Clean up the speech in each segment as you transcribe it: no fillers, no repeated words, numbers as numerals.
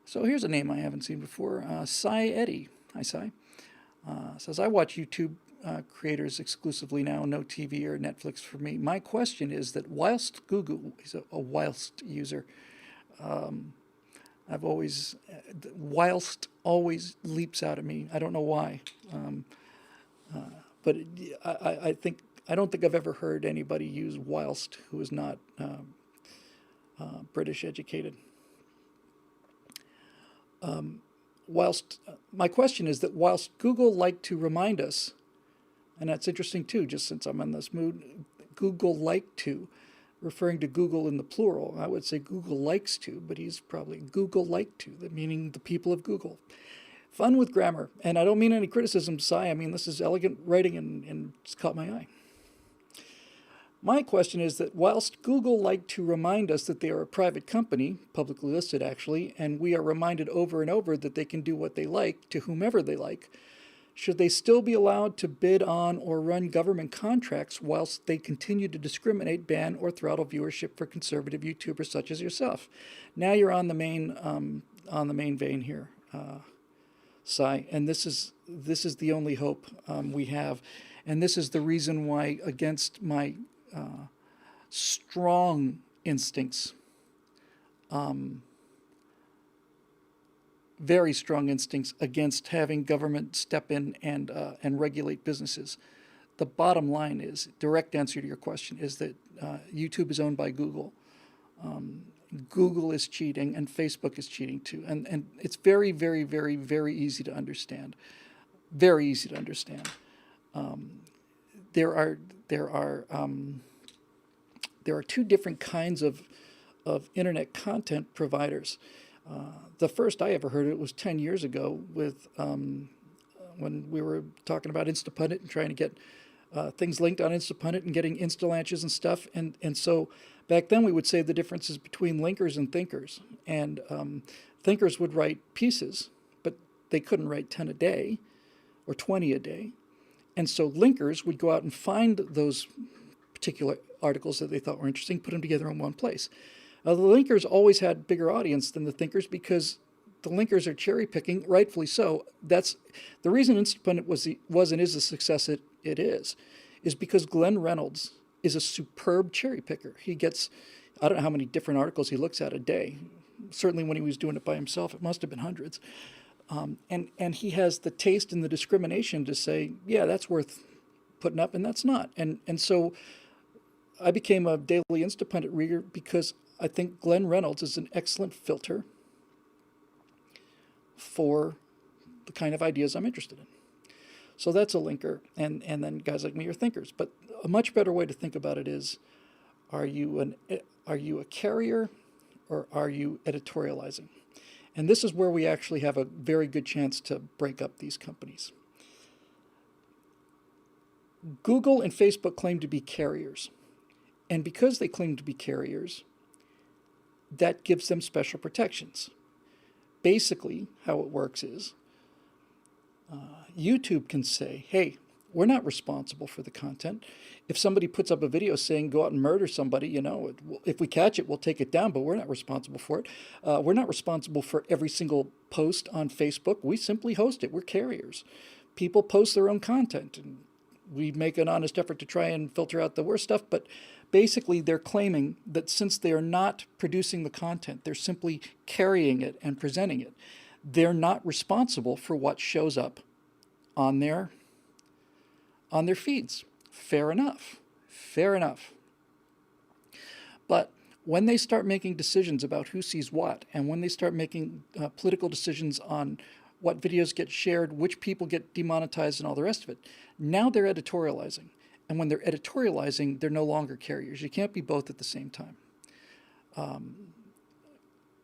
So here's a name I haven't seen before. Cy Eddy. Hi, Cy. Says, I watch YouTube creators exclusively now, no TV or Netflix for me. My question is that whilst Google, he's a whilst user, I've always, whilst always leaps out at me. I don't know why. But I don't think I've ever heard anybody use whilst who is not British educated. My question is that whilst Google like to remind us, and that's interesting too, just since I'm in this mood, Google like to, referring to Google in the plural. I would say Google likes to, but he's probably Google like to, meaning the people of Google. Fun with grammar, and I don't mean any criticism, Cy. I mean, this is elegant writing and it's caught my eye. My question is that whilst Google like to remind us that they are a private company, publicly listed actually, and we are reminded over and over that they can do what they like to whomever they like, should they still be allowed to bid on or run government contracts whilst they continue to discriminate, ban, or throttle viewership for conservative YouTubers such as yourself? Now you're on the main vein here, Cy, and this is the only hope we have, and this is the reason why, against my strong instincts, very strong instincts against having government step in and regulate businesses. The bottom line is, direct answer to your question, is that YouTube is owned by Google. Google is cheating and Facebook is cheating too. And it's very, very, very, very easy to understand. Very easy to understand. There are two different kinds of internet content providers. The first I ever heard of it was 10 years ago with when we were talking about Instapundit and trying to get things linked on Instapundit and getting Instalanches and stuff. And so back then we would say the differences between linkers and thinkers. And thinkers would write pieces, but they couldn't write 10 a day or 20 a day. And so linkers would go out and find those particular articles that they thought were interesting, put them together in one place. The linkers always had bigger audience than the thinkers because the linkers are cherry picking, rightfully so. That's the reason Instapundit was and is the success it is because Glenn Reynolds is a superb cherry picker. He gets, I don't know how many different articles he looks at a day. Certainly when he was doing it by himself, it must have been hundreds. And he has the taste and the discrimination to say, yeah, that's worth putting up and that's not. And so I became a daily Instapundit reader because I think Glenn Reynolds is an excellent filter for the kind of ideas I'm interested in. So that's a linker, and then guys like me are thinkers. But a much better way to think about it is, are you a carrier or are you editorializing? And this is where we actually have a very good chance to break up these companies. Google and Facebook claim to be carriers. And because they claim to be carriers, that gives them special protections. Basically, how it works is YouTube can say, hey, we're not responsible for the content. If somebody puts up a video saying go out and murder somebody, if we catch it, we'll take it down, but we're not responsible for it. We're not responsible for every single post on Facebook. We simply host it. We're carriers. People post their own content, and we make an honest effort to try and filter out the worst stuff, but basically they're claiming that since they are not producing the content, they're simply carrying it and presenting it. They're not responsible for what shows up on their feeds. Fair enough. Fair enough. But when they start making decisions about who sees what, and when they start making political decisions on what videos get shared, which people get demonetized, and all the rest of it, now they're editorializing. And when they're editorializing, they're no longer carriers. You can't be both at the same time.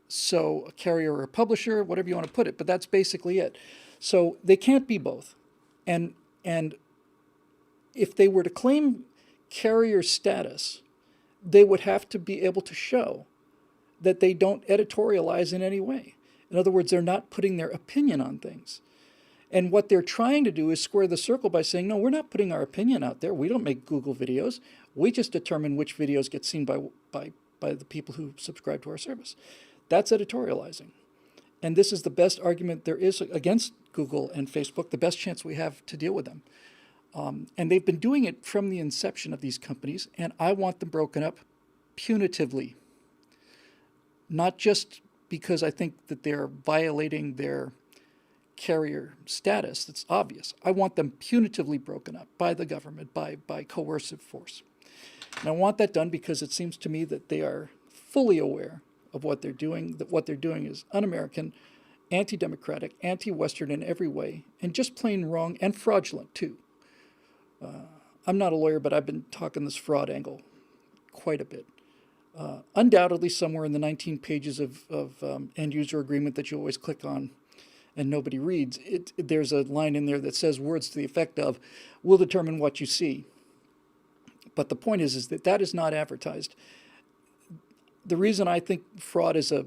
So a carrier or a publisher, whatever you want to put it, but that's basically it. So they can't be both. And if they were to claim carrier status, they would have to be able to show that they don't editorialize in any way. In other words, they're not putting their opinion on things. And what they're trying to do is square the circle by saying, no, we're not putting our opinion out there. We don't make Google videos. We just determine which videos get seen by the people who subscribe to our service. That's editorializing. And this is the best argument there is against Google and Facebook, the best chance we have to deal with them. And they've been doing it from the inception of these companies, and I want them broken up punitively. Not just because I think that they're violating their carrier status, that's obvious. I want them punitively broken up by the government, by coercive force. And I want that done because it seems to me that they are fully aware of what they're doing, that what they're doing is un-American, anti-democratic, anti-Western in every way, and just plain wrong and fraudulent too. I'm not a lawyer, but I've been talking this fraud angle quite a bit. Undoubtedly, somewhere in the 19 pages of end-user agreement that you always click on and nobody reads, there's a line in there that says words to the effect of, "We'll determine what you see." But the point is that is not advertised. The reason I think fraud is a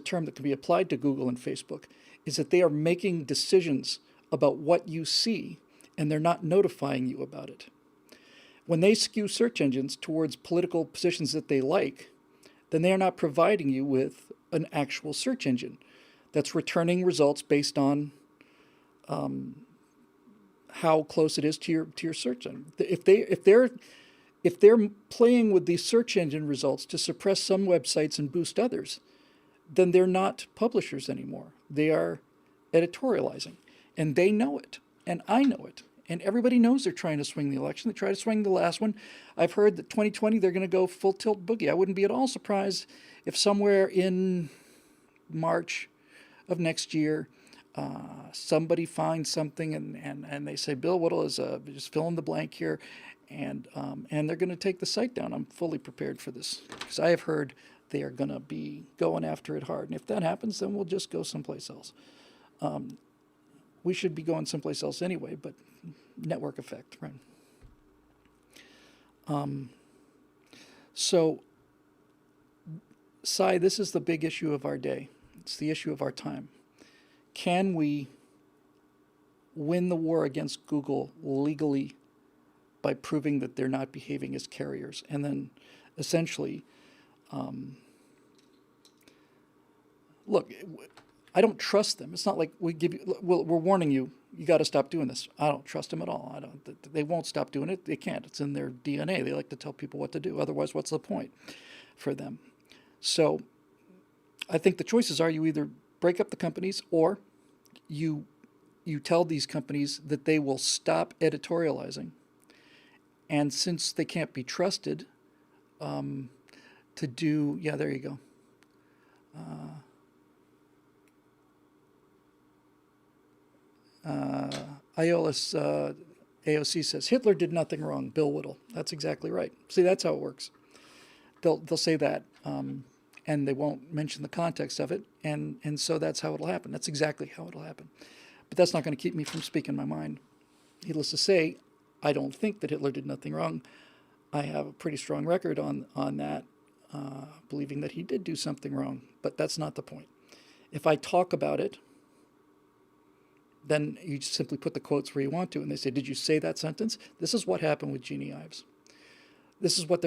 term that can be applied to Google and Facebook is that they are making decisions about what you see, and they're not notifying you about it. When they skew search engines towards political positions that they like, then they are not providing you with an actual search engine that's returning results based on how close it is to your search engine. If they're playing with the search engine results to suppress some websites and boost others, then they're not publishers anymore. They are editorializing, and they know it, and I know it. And everybody knows they're trying to swing the election. They tried to swing the last one. I've heard that 2020 they're going to go full tilt boogie. I wouldn't be at all surprised if somewhere in March of next year somebody finds something and they say Bill Whittle is just fill in the blank here, and they're going to take the site down. I'm fully prepared for this because I have heard they are going to be going after it hard. And if that happens, then we'll just go someplace else. We should be going someplace else anyway, but network effect, right? So, Cy, this is the big issue of our day. It's the issue of our time. Can we win the war against Google legally by proving that they're not behaving as carriers? And then essentially, look, I don't trust them. It's not like we're warning you, you got to stop doing this. I don't trust them at all. They won't stop doing it. They can't. It's in their DNA. They like to tell people what to do. Otherwise, what's the point for them? So I think the choices are you either break up the companies or you tell these companies that they will stop editorializing. And since they can't be trusted to do, yeah, there you go. Iolus AOC says, Hitler did nothing wrong, Bill Whittle. That's exactly right. See, that's how it works. They'll say that, and they won't mention the context of it, and so that's how it'll happen. That's exactly how it'll happen. But that's not going to keep me from speaking my mind. Needless to say, I don't think that Hitler did nothing wrong. I have a pretty strong record on that, believing that he did do something wrong, but that's not the point. If I talk about it, then you just simply put the quotes where you want to, and they say, "Did you say that sentence?" This is what happened with Jeannie Ives. This is what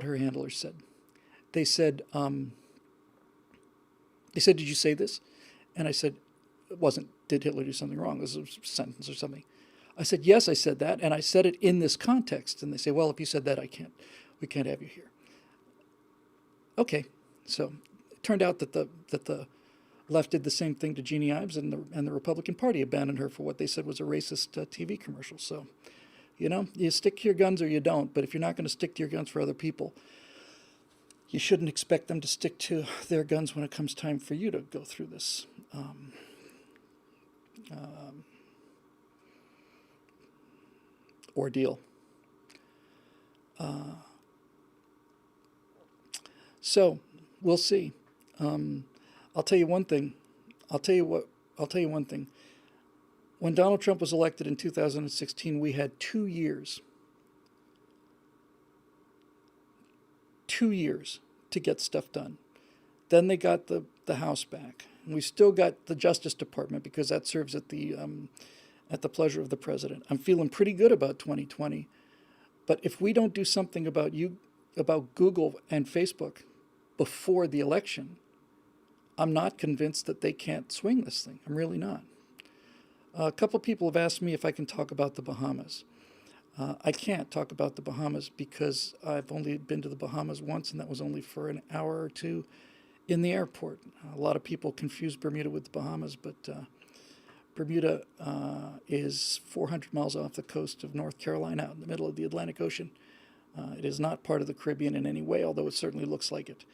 her handlers said. They said, "Did you say this?" And I said, "It wasn't. Did Hitler do something wrong? This is a sentence or something." I said, "Yes, I said that, and I said it in this context." And they say, "Well, if you said that, we can't have you here." Okay, so it turned out that the left did the same thing to Jeannie Ives, and the Republican Party abandoned her for what they said was a racist TV commercial. So, you stick to your guns or you don't. But if you're not going to stick to your guns for other people, you shouldn't expect them to stick to their guns when it comes time for you to go through this ordeal. So we'll see. I'll tell you one thing. I'll tell you one thing. When Donald Trump was elected in 2016, we had 2 years. 2 years to get stuff done. Then they got the House back. And we still got the Justice Department because that serves at the pleasure of the president. I'm feeling pretty good about 2020. But if we don't do something about Google and Facebook before the election, I'm not convinced that they can't swing this thing. I'm really not. A couple people have asked me if I can talk about the Bahamas. I can't talk about the Bahamas because I've only been to the Bahamas once, and that was only for an hour or two in the airport. A lot of people confuse Bermuda with the Bahamas, but Bermuda is 400 miles off the coast of North Carolina, out in the middle of the Atlantic Ocean. It is not part of the Caribbean in any way, although it certainly looks like it.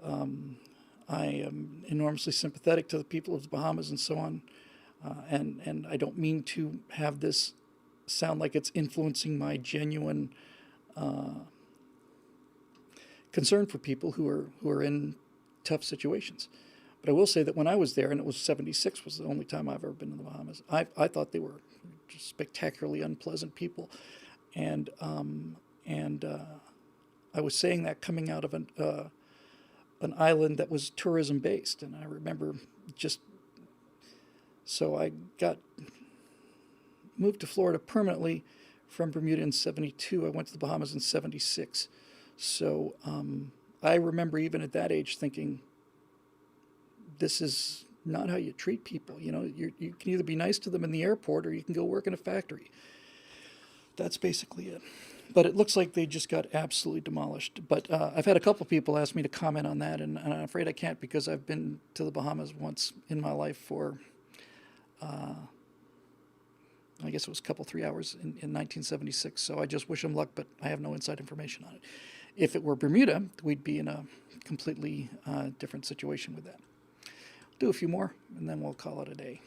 I am enormously sympathetic to the people of the Bahamas and so on, and I don't mean to have this sound like it's influencing my genuine concern for people who are in tough situations. But I will say that when I was there, and it was 76 was the only time I've ever been to the Bahamas, I thought they were just spectacularly unpleasant people, and I was saying that coming out of an island that was tourism based, and I remember just so I got moved to Florida permanently from Bermuda in 72. I went to the Bahamas in 76. So I remember even at that age thinking, this is not how you treat people. You know, you can either be nice to them in the airport or you can go work in a factory. That's basically it. But it looks like they just got absolutely demolished. But I've had a couple people ask me to comment on that, and I'm afraid I can't because I've been to the Bahamas once in my life for I guess it was a couple, 3 hours in 1976. So I just wish them luck, but I have no inside information on it. If it were Bermuda, we'd be in a completely different situation with that. Do a few more, and then we'll call it a day.